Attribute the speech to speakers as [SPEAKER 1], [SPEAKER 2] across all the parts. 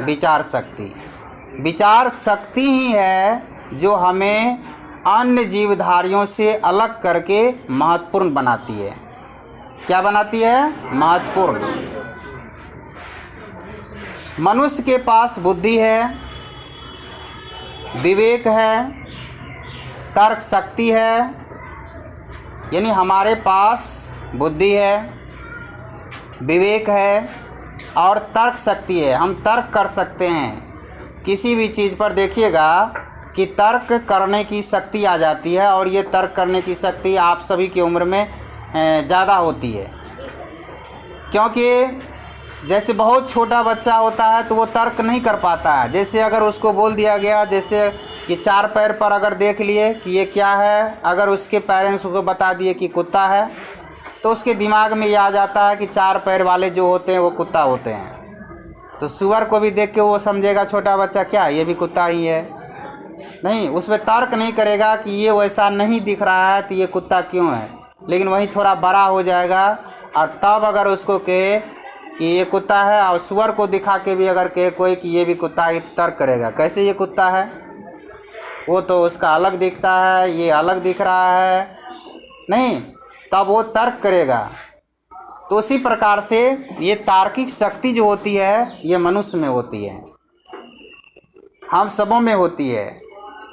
[SPEAKER 1] विचार शक्ति। विचार शक्ति ही है जो हमें अन्य जीवधारियों से अलग करके महत्वपूर्ण बनाती है। क्या बनाती है? महत्वपूर्ण। मनुष्य के पास बुद्धि है, विवेक है, तर्क शक्ति है, यानी हमारे पास बुद्धि है, विवेक है और तर्क शक्ति है। हम तर्क कर सकते हैं किसी भी चीज़ पर। देखिएगा कि तर्क करने की शक्ति आ जाती है और ये तर्क करने की शक्ति आप सभी की उम्र में ज़्यादा होती है, क्योंकि जैसे बहुत छोटा बच्चा होता है तो वो तर्क नहीं कर पाता है। जैसे अगर उसको बोल दिया गया, जैसे ये चार पैर पर अगर देख लिए कि ये क्या है, अगर उसके पेरेंट्स उसको बता दिए कि कुत्ता है, तो उसके दिमाग में ये आ जाता है कि चार पैर वाले जो होते हैं वो कुत्ता होते हैं। तो सूअर को भी देख के वो समझेगा छोटा बच्चा, क्या ये भी कुत्ता ही है? नहीं, उसमें तर्क नहीं करेगा कि ये वैसा नहीं दिख रहा है तो ये कुत्ता क्यों है। लेकिन वहीं थोड़ा बड़ा हो जाएगा और तब अगर उसको कहे कि ये कुत्ता है और सूअर को दिखा के भी अगर कहे कोई कि ये भी कुत्ता है, तर्क करेगा कैसे ये कुत्ता है, वो तो उसका अलग दिखता है, ये अलग दिख रहा है, नहीं, तब वो तर्क करेगा। तो उसी प्रकार से ये तार्किक शक्ति जो होती है ये मनुष्य में होती है, हम सबों में होती है।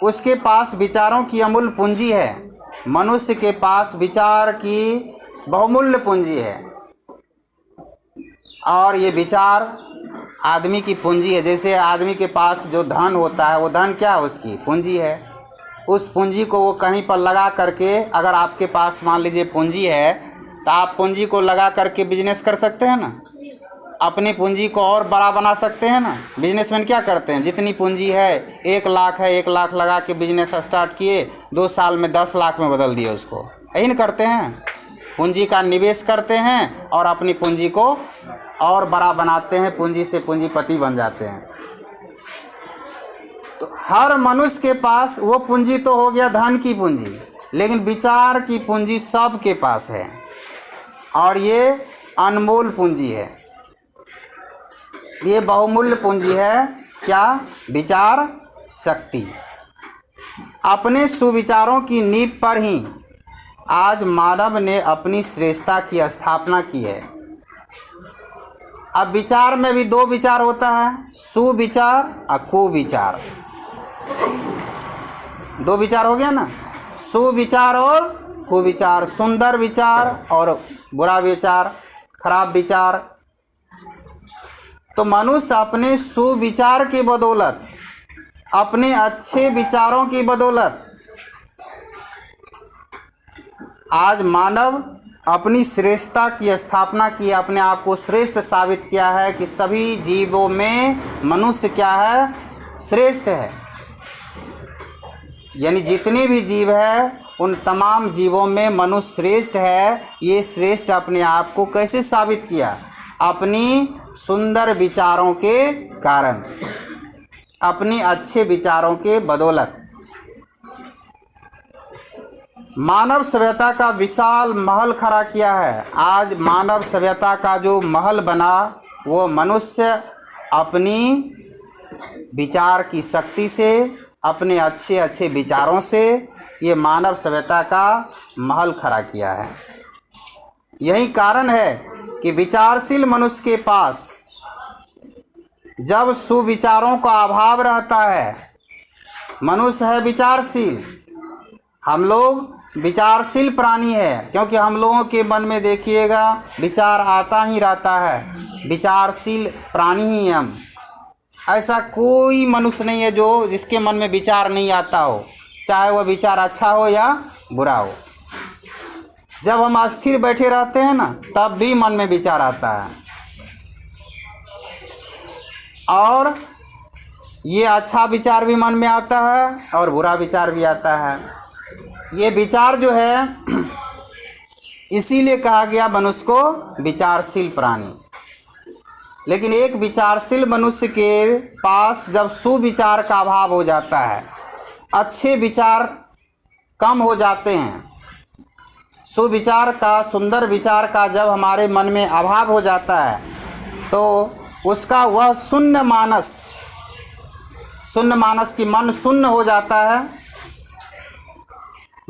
[SPEAKER 1] उसके पास विचारों की अमूल्य पूंजी है। मनुष्य के पास विचार की बहुमूल्य पूंजी है और ये विचार आदमी की पूंजी है। जैसे आदमी के पास जो धन होता है वो धन क्या है? उसकी पूंजी है। उस पूंजी को वो कहीं पर लगा करके, अगर आपके पास मान लीजिए पूंजी है तो आप पूंजी को लगा करके बिजनेस कर सकते हैं ना, अपनी पूंजी को और बड़ा बना सकते हैं ना। बिजनेसमैन क्या करते हैं? जितनी पूंजी है 1 लाख है, 1 लाख लगा के बिजनेस स्टार्ट किए, 2 साल में 10 लाख में बदल दिए उसको। यही नहीं करते हैं? पूंजी का निवेश करते हैं और अपनी पूंजी को और बड़ा बनाते हैं, पूंजी से पूंजीपति बन जाते हैं। तो हर मनुष्य के पास वो पूंजी तो हो गया धन की पूंजी, लेकिन विचार की पूंजी सबके पास है और ये अनमोल पूंजी है, ये बहुमूल्य पूंजी है। क्या? विचार शक्ति। अपने सुविचारों की नींव पर ही आज मानव ने अपनी श्रेष्ठता की स्थापना की है। अब विचार में भी 2 विचार होता है, सुविचार और कुविचार। 2 विचार हो गया ना, सुविचार और कुविचार, सुंदर विचार और बुरा विचार, खराब विचार। तो मनुष्य अपने सुविचार की बदौलत, अपने अच्छे विचारों की बदौलत आज मानव अपनी श्रेष्ठता की स्थापना की, अपने आप को श्रेष्ठ साबित किया है कि सभी जीवों में मनुष्य क्या है? श्रेष्ठ है। यानी जितने भी जीव है उन तमाम जीवों में मनुष्य श्रेष्ठ है। ये श्रेष्ठ अपने आप को कैसे साबित किया? अपनी सुंदर विचारों के कारण, अपने अच्छे विचारों के बदौलत। मानव सभ्यता का विशाल महल खड़ा किया है। आज मानव सभ्यता का जो महल बना वो मनुष्य अपनी विचार की शक्ति से, अपने अच्छे अच्छे विचारों से ये मानव सभ्यता का महल खड़ा किया है। यही कारण है कि विचारशील मनुष्य के पास जब सुविचारों का अभाव रहता है, मनुष्य है विचारशील, हम लोग विचारशील प्राणी है, क्योंकि हम लोगों के मन में देखिएगा विचार आता ही रहता है। विचारशील प्राणी ही हम। ऐसा कोई मनुष्य नहीं है जो जिसके मन में विचार नहीं आता हो, चाहे वह विचार अच्छा हो या बुरा हो। जब हम अस्थिर बैठे रहते हैं ना, तब भी मन में विचार आता है और ये अच्छा विचार भी मन में आता है और बुरा विचार भी आता है। ये विचार जो है इसीलिए कहा गया मनुष्य को विचारशील प्राणी। लेकिन एक विचारशील मनुष्य के पास जब सुविचार का अभाव हो जाता है, अच्छे विचार कम हो जाते हैं, सुविचार का, सुंदर विचार का जब हमारे मन में अभाव हो जाता है, तो उसका वह शून्य मानस की मन शून्य हो जाता है।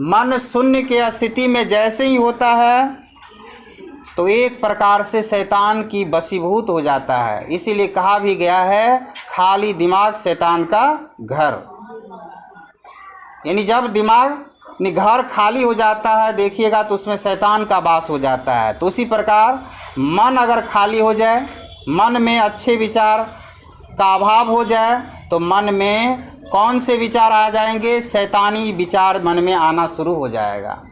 [SPEAKER 1] मन शून्य की स्थिति में जैसे ही होता है तो एक प्रकार से शैतान की वशीभूत हो जाता है। इसीलिए कहा भी गया है खाली दिमाग शैतान का घर। यानी जब दिमाग घर खाली हो जाता है देखिएगा तो उसमें शैतान का वास हो जाता है। तो उसी प्रकार मन अगर खाली हो जाए, मन में अच्छे विचार का अभाव हो जाए तो मन में कौन से विचार आ जाएंगे? शैतानी विचार मन में आना शुरू हो जाएगा।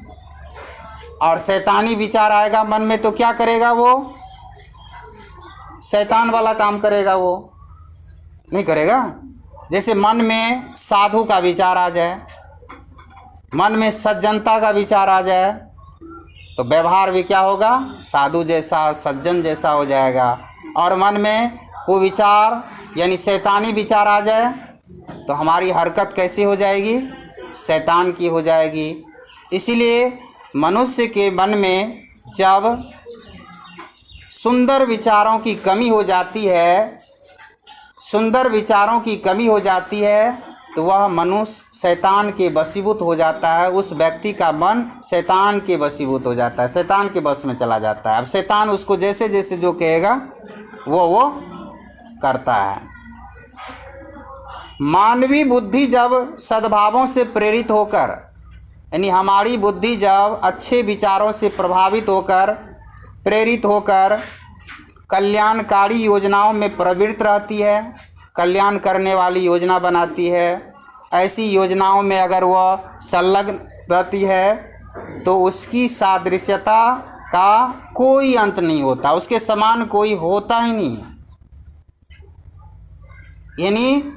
[SPEAKER 1] और शैतानी विचार आएगा मन में तो क्या करेगा? वो शैतान वाला काम करेगा, वो नहीं करेगा। जैसे मन में साधु का विचार आ जाए, मन में सज्जनता का विचार आ जाए तो व्यवहार भी क्या होगा? साधु जैसा, सज्जन जैसा हो जाएगा। और मन में कुविचार यानी शैतानी विचार आ जाए तो हमारी हरकत कैसी हो जाएगी? शैतान की हो जाएगी। इसीलिए मनुष्य के मन में जब सुंदर विचारों की कमी हो जाती है, तो वह मनुष्य शैतान के वशीभूत हो जाता है। उस व्यक्ति का मन शैतान के वशीभूत हो जाता है, शैतान के बस में चला जाता है। अब शैतान उसको जैसे जैसे जो कहेगा वो करता है। मानवीय बुद्धि जब सद्भावों से प्रेरित होकर, यानी हमारी बुद्धि जब अच्छे विचारों से प्रभावित होकर, प्रेरित होकर कल्याणकारी योजनाओं में प्रवृत्त रहती है, कल्याण करने वाली योजना बनाती है, ऐसी योजनाओं में अगर वह संलग्न रहती है तो उसकी सादृश्यता का कोई अंत नहीं होता, उसके समान कोई होता ही नहीं। यानी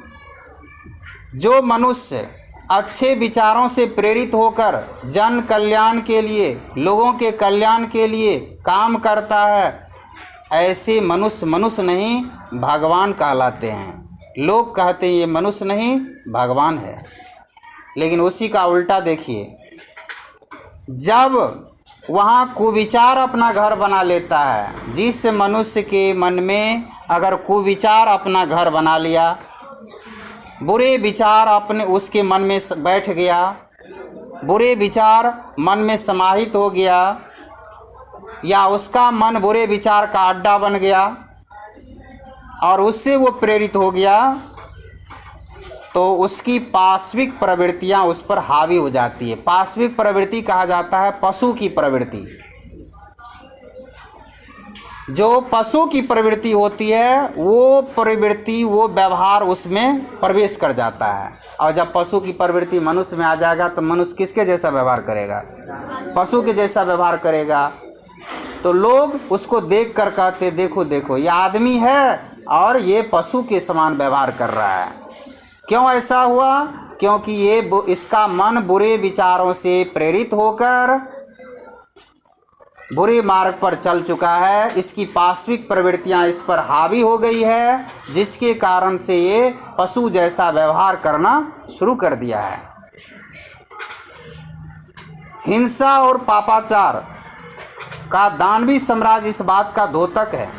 [SPEAKER 1] जो मनुष्य अच्छे विचारों से प्रेरित होकर जन कल्याण के लिए, लोगों के कल्याण के लिए काम करता है, ऐसे मनुष्य नहीं भगवान कहलाते हैं। लोग कहते हैं ये मनुष्य नहीं भगवान है। लेकिन उसी का उल्टा देखिए, जब वहाँ कुविचार अपना घर बना लेता है, जिस मनुष्य के मन में अगर कुविचार अपना घर बना लिया, बुरे विचार अपने उसके मन में बैठ गया, बुरे विचार मन में समाहित हो गया, या उसका मन बुरे विचार का अड्डा बन गया और उससे वो प्रेरित हो गया, तो उसकी पाश्विक प्रवृत्तियां उस पर हावी हो जाती है। पाश्विक प्रवृत्ति कहा जाता है पशु की प्रवृत्ति। जो पशु की प्रवृत्ति होती है वो प्रवृत्ति, वो व्यवहार उसमें प्रवेश कर जाता है। और जब पशु की प्रवृत्ति मनुष्य में आ जाएगा तो मनुष्य किसके जैसा व्यवहार करेगा? पशु के जैसा व्यवहार करेगा। तो लोग उसको देख कर कहते देखो देखो ये आदमी है और ये पशु के समान व्यवहार कर रहा है। क्यों ऐसा हुआ? क्योंकि इसका मन बुरे विचारों से प्रेरित होकर बुरे मार्ग पर चल चुका है। इसकी पाश्विक प्रवृत्तियां इस पर हावी हो गई है, जिसके कारण से ये पशु जैसा व्यवहार करना शुरू कर दिया है। हिंसा और पापाचार का दानवी साम्राज्य इस बात का द्योतक है।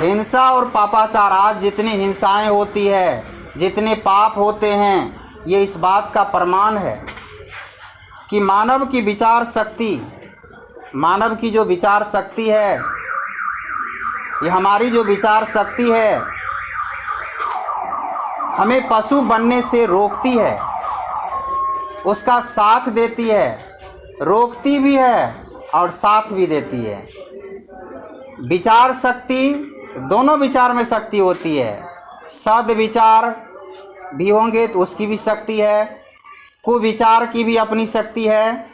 [SPEAKER 1] हिंसा और पापाचार, आज जितनी हिंसाएं होती है, जितने पाप होते हैं, ये इस बात का प्रमाण है कि मानव की विचार शक्ति, मानव की जो विचार शक्ति है, ये हमारी जो विचार शक्ति है, हमें पशु बनने से रोकती है, उसका साथ देती है, रोकती भी है और साथ भी देती है। विचार शक्ति, दोनों विचार में शक्ति होती है। सद विचार भी होंगे तो उसकी भी शक्ति है, कुविचार की भी अपनी शक्ति है।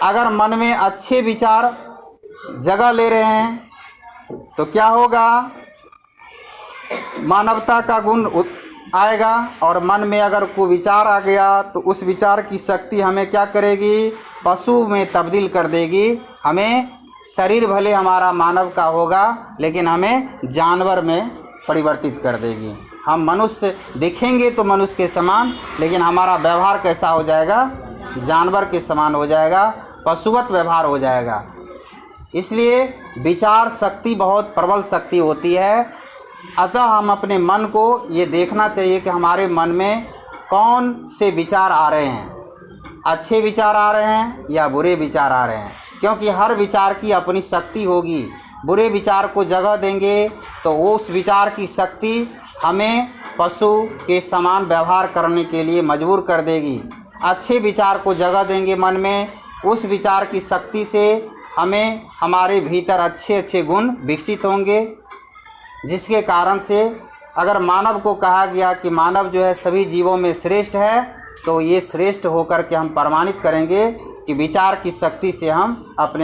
[SPEAKER 1] अगर मन में अच्छे विचार जगह ले रहे हैं तो क्या होगा? मानवता का गुण आएगा। और मन में अगर कुविचार आ गया तो उस विचार की शक्ति हमें क्या करेगी? पशु में तब्दील कर देगी। हमें शरीर भले हमारा मानव का होगा लेकिन हमें जानवर में परिवर्तित कर देगी। हम मनुष्य दिखेंगे तो मनुष्य के समान, लेकिन हमारा व्यवहार कैसा हो जाएगा? जानवर के समान हो जाएगा, पशुवत व्यवहार हो जाएगा। इसलिए विचार शक्ति बहुत प्रबल शक्ति होती है। अतः हम अपने मन को ये देखना चाहिए कि हमारे मन में कौन से विचार आ रहे हैं, अच्छे विचार आ रहे हैं या बुरे विचार आ रहे हैं, क्योंकि हर विचार की अपनी शक्ति होगी। बुरे विचार को जगह देंगे तो उस विचार की शक्ति हमें पशु के समान व्यवहार करने के लिए मजबूर कर देगी। अच्छे विचार को जगह देंगे मन में, उस विचार की शक्ति से हमें हमारे भीतर अच्छे अच्छे गुण विकसित होंगे, जिसके कारण से अगर मानव को कहा गया कि मानव जो है सभी जीवों में श्रेष्ठ है, तो ये श्रेष्ठ होकर के हम प्रमाणित करेंगे कि विचार की शक्ति से हम अपने